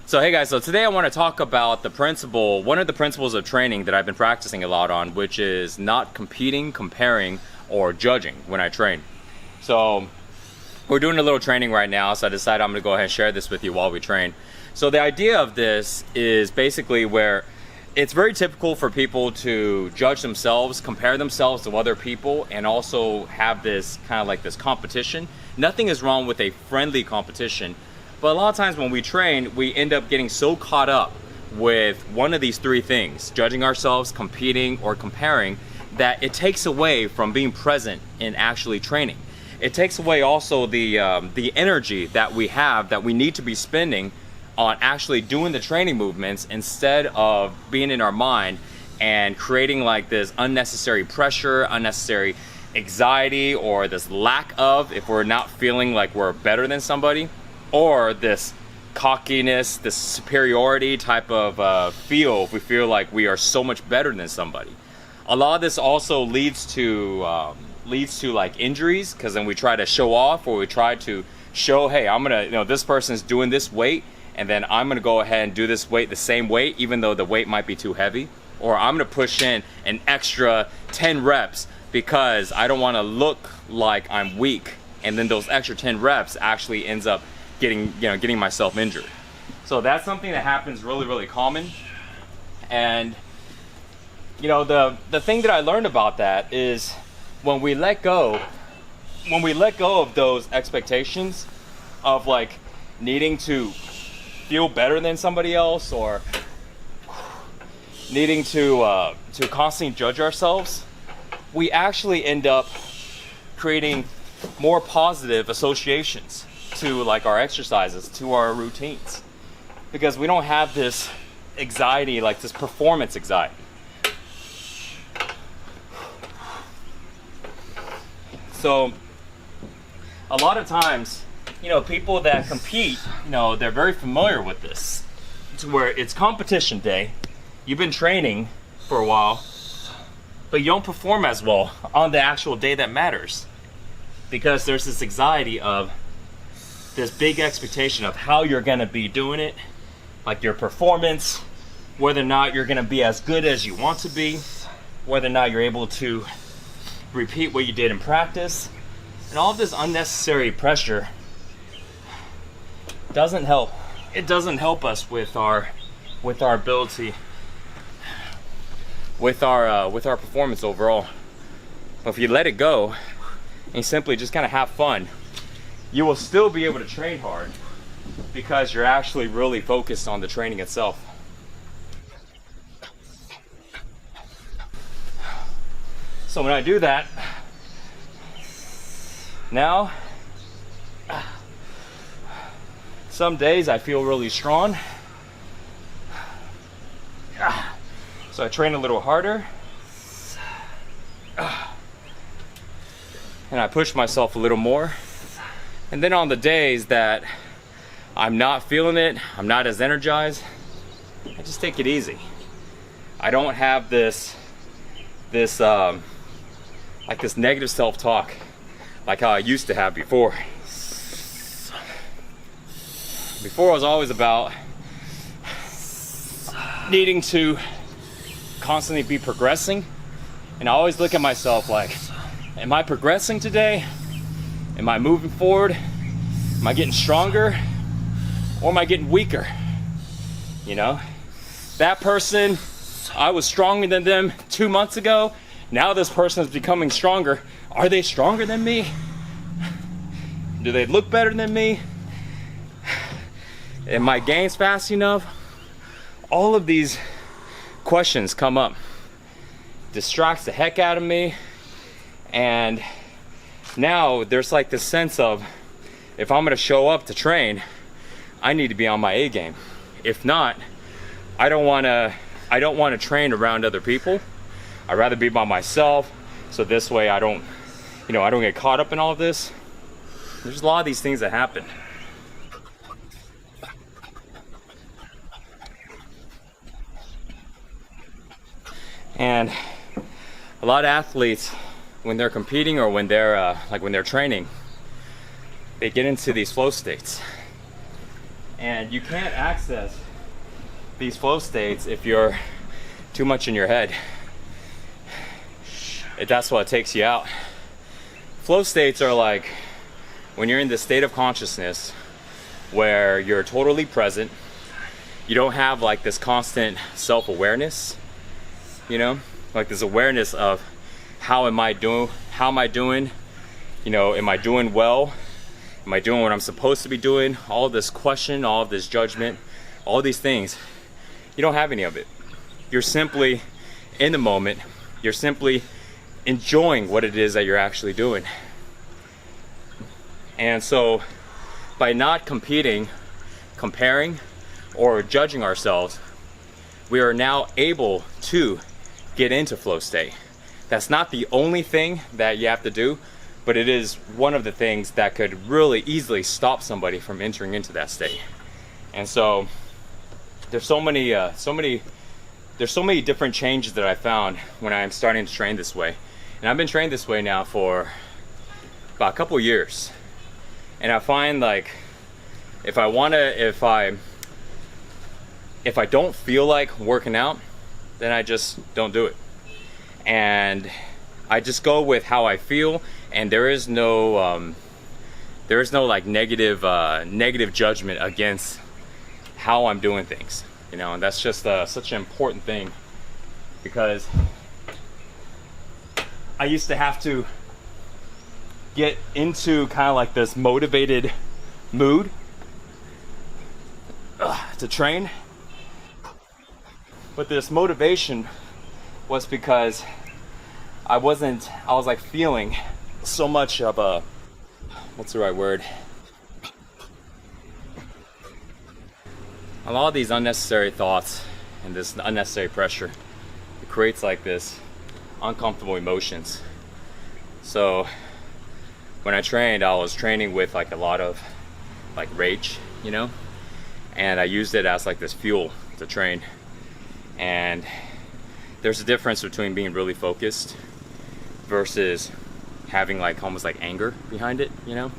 So hey guys, so today I want to talk about one of the principles of training that I've been practicing a lot on, which is not competing, comparing, or judging when I train. So we're doing a little training right now, so I decided I'm going to go ahead and share this with you while we train. So the idea of this is basically where it's very typical for people to judge themselves, compare themselves to other people, and also have this kind of like this competition. Nothing is wrong with a friendly competition, but a lot of times when we train, we end up getting so caught up with one of these three things, judging ourselves, competing, or comparing, that it takes away from being present in actually training. It takes away also the energy that we have, that we need to be spending on actually doing the training movements, instead of being in our mind and creating like this unnecessary pressure, unnecessary anxiety, or this lack of, if we're not feeling like we're better than somebody, or this cockiness, this superiority type of feel, if we feel like we are so much better than somebody. A lot of this also leads to like injuries, because then we try to show off, or we try to show, hey, I'm gonna, this person's doing this weight, and then I'm gonna go ahead and do this weight, the same weight, even though the weight might be too heavy. Or I'm gonna push in an extra 10 reps because I don't wanna look like I'm weak. And then those extra 10 reps actually ends up getting myself injured. So that's something that happens really common. And the thing that I learned about that is when we let go of those expectations of like needing to feel better than somebody else, or needing to constantly judge ourselves, we actually end up creating more positive associations to like our exercises, to our routines, because we don't have this anxiety, like this performance anxiety. So a lot of times, people that compete, they're very familiar with this. It's where it's competition day. You've been training for a while, but you don't perform as well on the actual day that matters, because there's this anxiety of this big expectation of how you're gonna be doing it, like your performance, whether or not you're gonna be as good as you want to be, whether or not you're able to repeat what you did in practice. And all of this unnecessary pressure doesn't help. It doesn't help us with our ability, with our performance overall. But if you let it go and you simply just kind of have fun, you will still be able to train hard, because you're actually really focused on the training itself. So when I do that, now, some days I feel really strong, so I train a little harder, and I push myself a little more. And then on the days that I'm not feeling it, I'm not as energized, I just take it easy. I don't have this negative self-talk like how I used to have before. Before, I was always about needing to constantly be progressing, and I always look at myself like, am I progressing today? Am I moving forward? Am I getting stronger? Or am I getting weaker? That person, I was stronger than them 2 months ago. Now this person is becoming stronger. Are they stronger than me? Do they look better than me? Am my gains fast enough? All of these questions come up. Distracts the heck out of me. And now there's like this sense of, if I'm gonna show up to train, I need to be on my A game. If not, I don't wanna train around other people. I'd rather be by myself, so this way I don't get caught up in all of this. There's a lot of these things that happen. And a lot of athletes, when they're competing or when they're training, they get into these flow states. And you can't access these flow states if you're too much in your head. That's what takes you out. Flow states are like when you're in the state of consciousness where you're totally present. You don't have like this constant self-awareness, you know, like this awareness of how am I doing, you know, am I doing well, am I doing what I'm supposed to be doing, all this question, all of this judgment, all these things. You don't have any of it. You're simply in the moment. You're simply enjoying what it is that you're actually doing. And so by not competing, comparing, or judging ourselves, we are now able to get into flow state. That's not the only thing that you have to do, but it is one of the things that could really easily stop somebody from entering into that state. And so there's so many different changes that I found when I'm starting to train this way. And I've been trained this way now for about a couple of years. And I find like if I don't feel like working out, then I just don't do it. And I just go with how I feel, and there is no like negative judgment against how I'm doing things, you know. And that's just such an important thing, because I used to have to get into kind of like this motivated mood to train. But this motivation was because I was like feeling so much of what's the right word? A lot of these unnecessary thoughts and this unnecessary pressure, it creates like this uncomfortable emotions. So when I trained, I was training with like a lot of like rage, you know, and I used it as like this fuel to train. And there's a difference between being really focused versus having like almost like anger behind it, you know.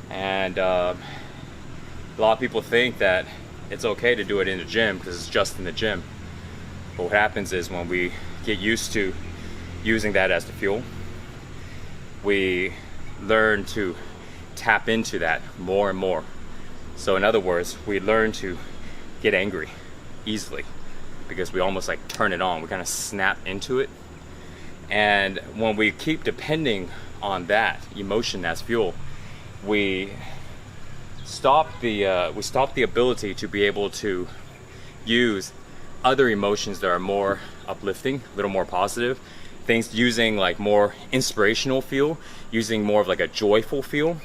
And a lot of people think that it's okay to do it in the gym because it's just in the gym. But what happens is when we get used to using that as the fuel, we learn to tap into that more and more. So in other words, we learn to get angry easily because we almost like turn it on. We kind of snap into it. And when we keep depending on that emotion as fuel, we stop the ability to be able to use other emotions that are more uplifting, a little more positive, things using like more inspirational feel, using more of like a joyful feel.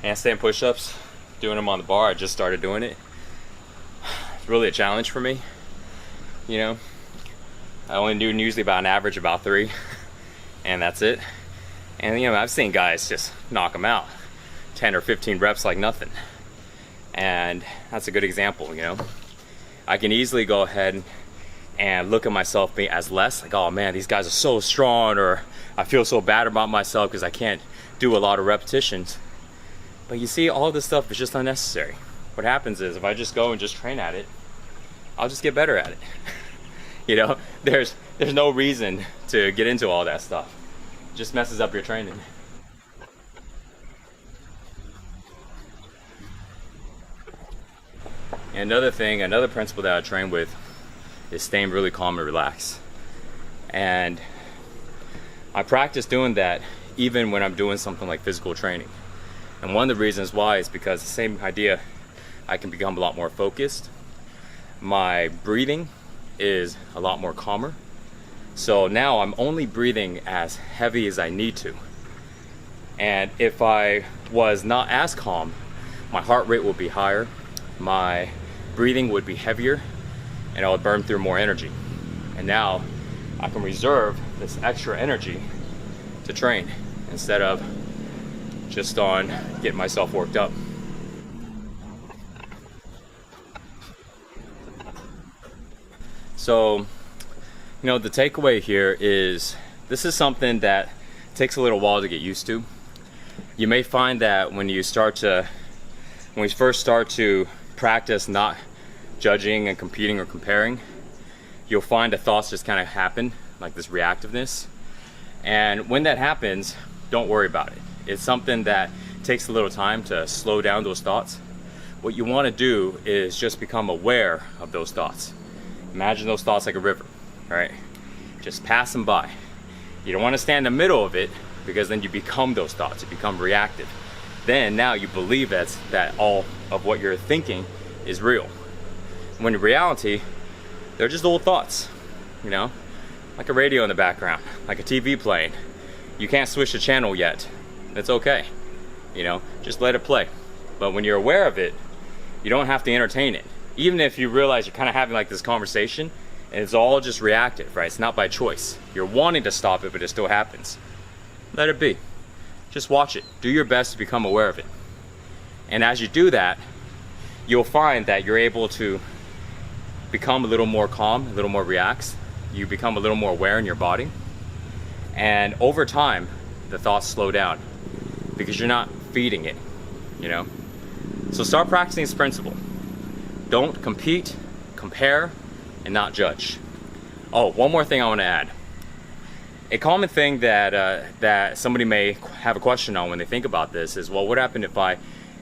Handstand push-ups, doing them on the bar. I just started doing it. It's really a challenge for me, you know. I only do usually about an average about 3, and that's it. And you know, I've seen guys just knock them out 10 or 15 reps like nothing. And that's a good example, you know. I can easily go ahead and look at myself as less, like, oh man, these guys are so strong, or I feel so bad about myself because I can't do a lot of repetitions. But you see, all this stuff is just unnecessary. What happens is if I just go and just train at it, I'll just get better at it. You know, there's no reason to get into all that stuff. It just messes up your training. And another principle that I train with is staying really calm and relaxed. And I practice doing that even when I'm doing something like physical training. And one of the reasons why is because the same idea, I can become a lot more focused. My breathing is a lot more calmer. So now I'm only breathing as heavy as I need to. And if I was not as calm, my heart rate would be higher, my breathing would be heavier, and I would burn through more energy. And now I can reserve this extra energy to train instead of just on getting myself worked up. So, you know, the takeaway here is this is something that takes a little while to get used to. You may find that when we first start to practice not judging and competing or comparing, you'll find the thoughts just kind of happen, like this reactiveness. And when that happens, don't worry about it. It's something that takes a little time to slow down those thoughts. What you want to do is just become aware of those thoughts. Imagine those thoughts like a river, right? Just pass them by. You don't want to stand in the middle of it, because then you become those thoughts, you become reactive. Then now you believe that all of what you're thinking is real. When in reality, they're just old thoughts, you know? Like a radio in the background, like a TV playing. You can't switch the channel yet. It's okay, you know? Just let it play. But when you're aware of it, you don't have to entertain it. Even if you realize you're kind of having like this conversation, and it's all just reactive, right? It's not by choice. You're wanting to stop it, but it still happens. Let it be. Just watch it. Do your best to become aware of it. And as you do that, you'll find that you're able to become a little more calm, a little more relaxed. You become a little more aware in your body. And over time, the thoughts slow down because you're not feeding it, you know? So start practicing this principle. Don't compete, compare, and not judge. Oh, one more thing I want to add. A common thing that somebody may have a question on when they think about this is, well, what happened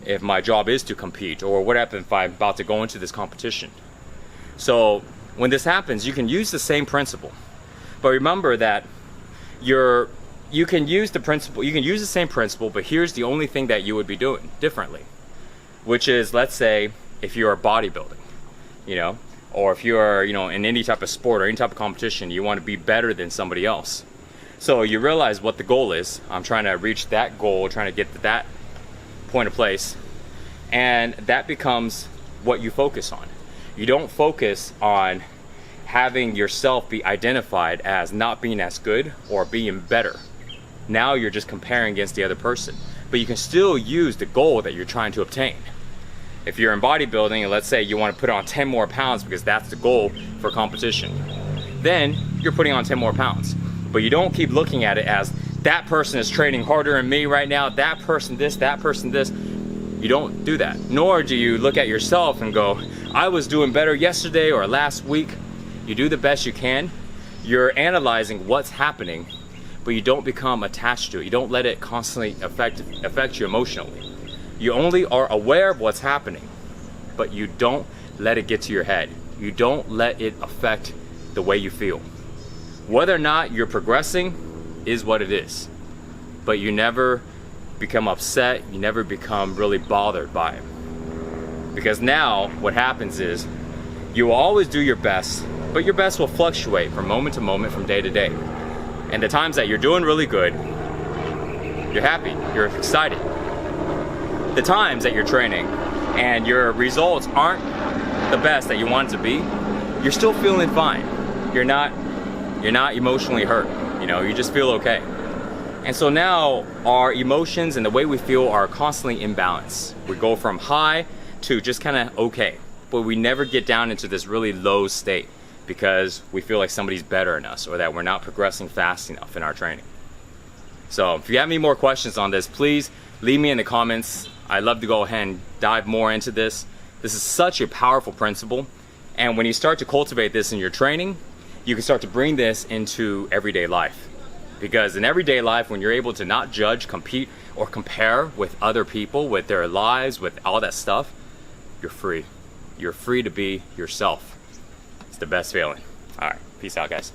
if my job is to compete, or what happened if I'm about to go into this competition? So when this happens, you can use the same principle, but remember that you can use the same principle, but here's the only thing that you would be doing differently, which is, let's say if you're bodybuilding, you know, or if you're, you know, in any type of sport or any type of competition, you want to be better than somebody else. So you realize what the goal is. I'm trying to reach that goal, trying to get to that point of place, and that becomes what you focus on. You don't focus on having yourself be identified as not being as good or being better. Now you're just comparing against the other person, but you can still use the goal that you're trying to obtain. If you're in bodybuilding and let's say you want to put on 10 more pounds because that's the goal for competition, then you're putting on 10 more pounds. But you don't keep looking at it as that person is training harder than me right now, that person this, that person this. You don't do that. Nor do you look at yourself and go, I was doing better yesterday or last week. You do the best you can. You're analyzing what's happening, but you don't become attached to it. You don't let it constantly affect you emotionally. You only are aware of what's happening, but you don't let it get to your head. You don't let it affect the way you feel. Whether or not you're progressing is what it is, but you never become upset, you never become really bothered by it. Because now what happens is you will always do your best, but your best will fluctuate from moment to moment, from day to day. And the times that you're doing really good, you're happy, you're excited. The times that you're training and your results aren't the best that you want it to be, you're still feeling fine. You're not emotionally hurt, you know, you just feel okay. And so now our emotions and the way we feel are constantly in balance. We go from high to just kind of okay, but we never get down into this really low state because we feel like somebody's better than us or that we're not progressing fast enough in our training. So if you have any more questions on this, please leave me in the comments. I'd love to go ahead and dive more into this. This is such a powerful principle. And when you start to cultivate this in your training, you can start to bring this into everyday life. Because in everyday life, when you're able to not judge, compete, or compare with other people, with their lives, with all that stuff, you're free. You're free to be yourself. It's the best feeling. All right, peace out, guys.